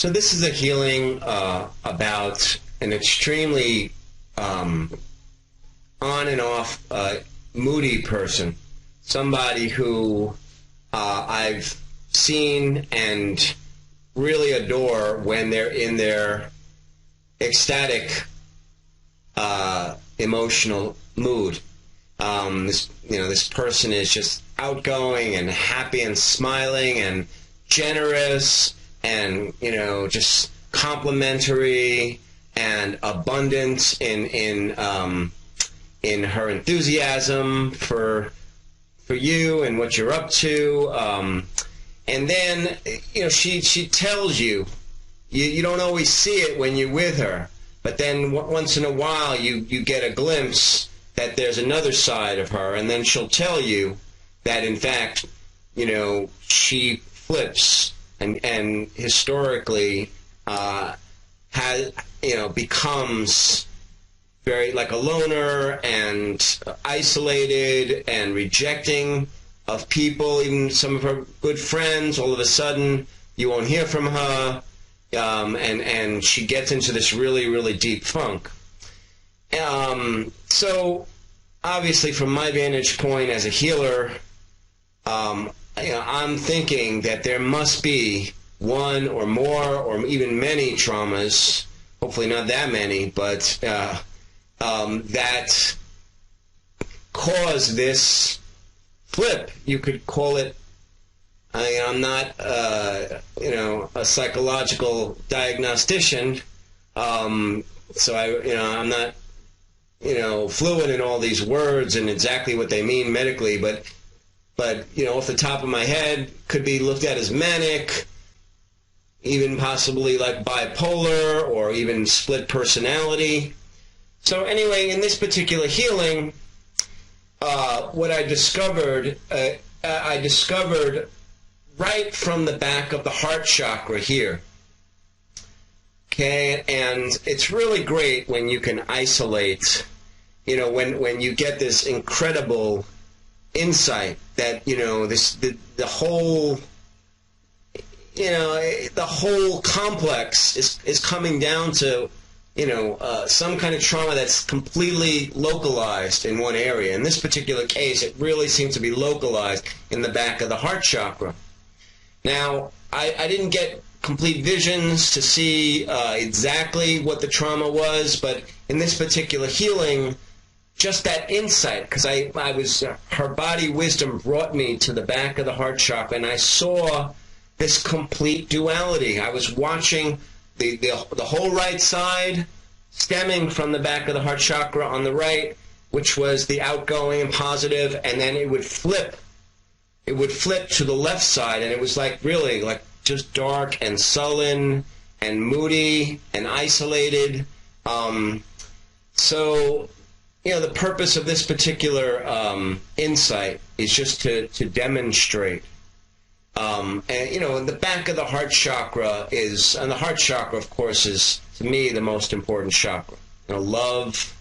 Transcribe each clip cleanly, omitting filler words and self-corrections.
So this is a healing about an extremely on and off moody person, somebody who I've seen and really adore when they're in their ecstatic emotional mood. This person is just outgoing and happy and smiling and generous and just complimentary and abundant in her enthusiasm for you and what you're up to. And then she tells you, you don't always see it when you're with her, but then once in a while you get a glimpse that there's another side of her, and then she'll tell you that in fact she flips and historically becomes very like a loner and isolated and rejecting of people, even some of her good friends. All of a sudden you won't hear from her, and she gets into this really, really deep funk. So obviously from my vantage point as a healer, I'm thinking that there must be one or more or even many traumas, hopefully not that many, but that cause this flip. You could call it, I'm not a psychological diagnostician, so I'm not fluent in all these words and exactly what they mean medically, but off the top of my head, could be looked at as manic, even possibly like bipolar or even split personality. So anyway, in this particular healing, what I discovered right from the back of the heart chakra here. Okay, and it's really great when you can isolate, when you get this incredible insight that the whole complex is coming down to some kind of trauma that's completely localized in one area. In this particular case, it really seems to be localized in the back of the heart chakra. Now, I didn't get complete visions to see exactly what the trauma was, but in this particular healing, just that insight, because I was her body wisdom brought me to the back of the heart chakra, and I saw this complete duality. I was watching the whole right side stemming from the back of the heart chakra on the right, which was the outgoing and positive, and then it would flip. It would flip to the left side, and it was like really like just dark and sullen and moody and isolated. So the purpose of this particular insight is just to demonstrate. And the back of the heart chakra and the heart chakra, of course, is, to me, the most important chakra. Love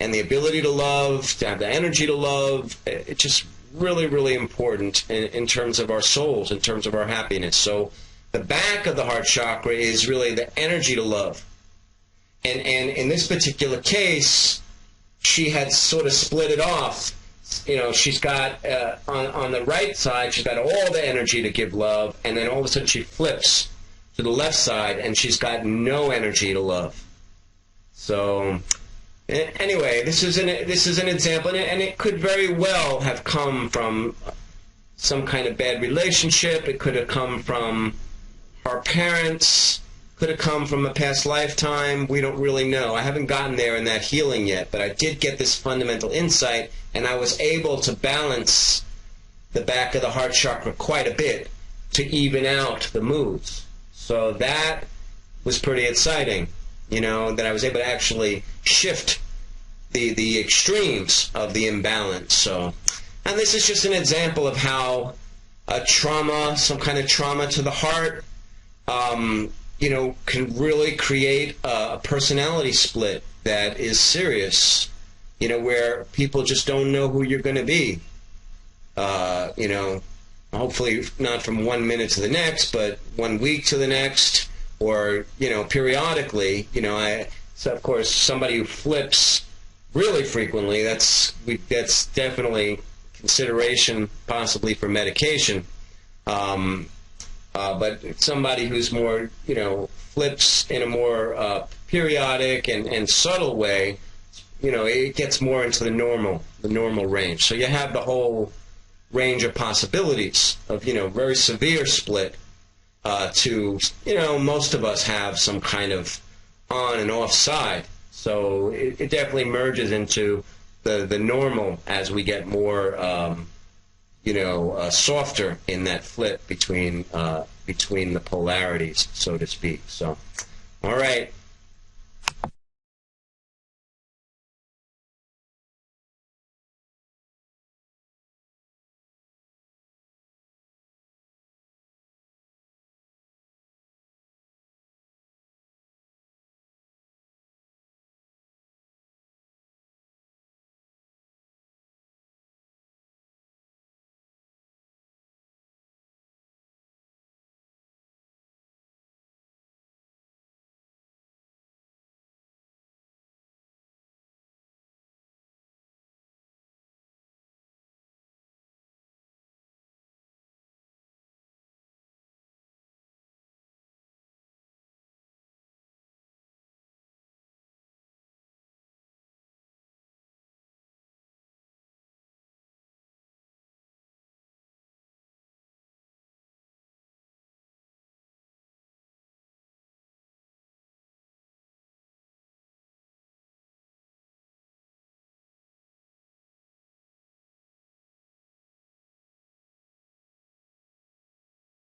and the ability to love, to have the energy to love, it's just really, really important in terms of our souls, in terms of our happiness. So the back of the heart chakra is really the energy to love. And in this particular case, she had sort of split it off. She's got, on the right side, she's got all the energy to give love, and then all of a sudden she flips to the left side, and she's got no energy to love. So, anyway, this is an example, and it could very well have come from some kind of bad relationship. It could have come from her parents. Could have come from a past lifetime. We don't really know. I haven't gotten there in that healing yet, but I did get this fundamental insight, and I was able to balance the back of the heart chakra quite a bit to even out the moods. So that was pretty exciting, that I was able to actually shift the extremes of the imbalance. So, and this is just an example of how a trauma, some kind of trauma to the heart, can really create a personality split that is serious, where people just don't know who you're going to be. Hopefully not from 1 minute to the next, but 1 week to the next, or, periodically, so of course, somebody who flips really frequently, that's definitely consideration possibly for medication. But somebody who's more, flips in a more periodic and subtle way, it gets more into the normal range. So you have the whole range of possibilities of, very severe split to, most of us have some kind of on and off side. So it definitely merges into the normal as we get more, softer in that flip between the polarities, so to speak. So, all right.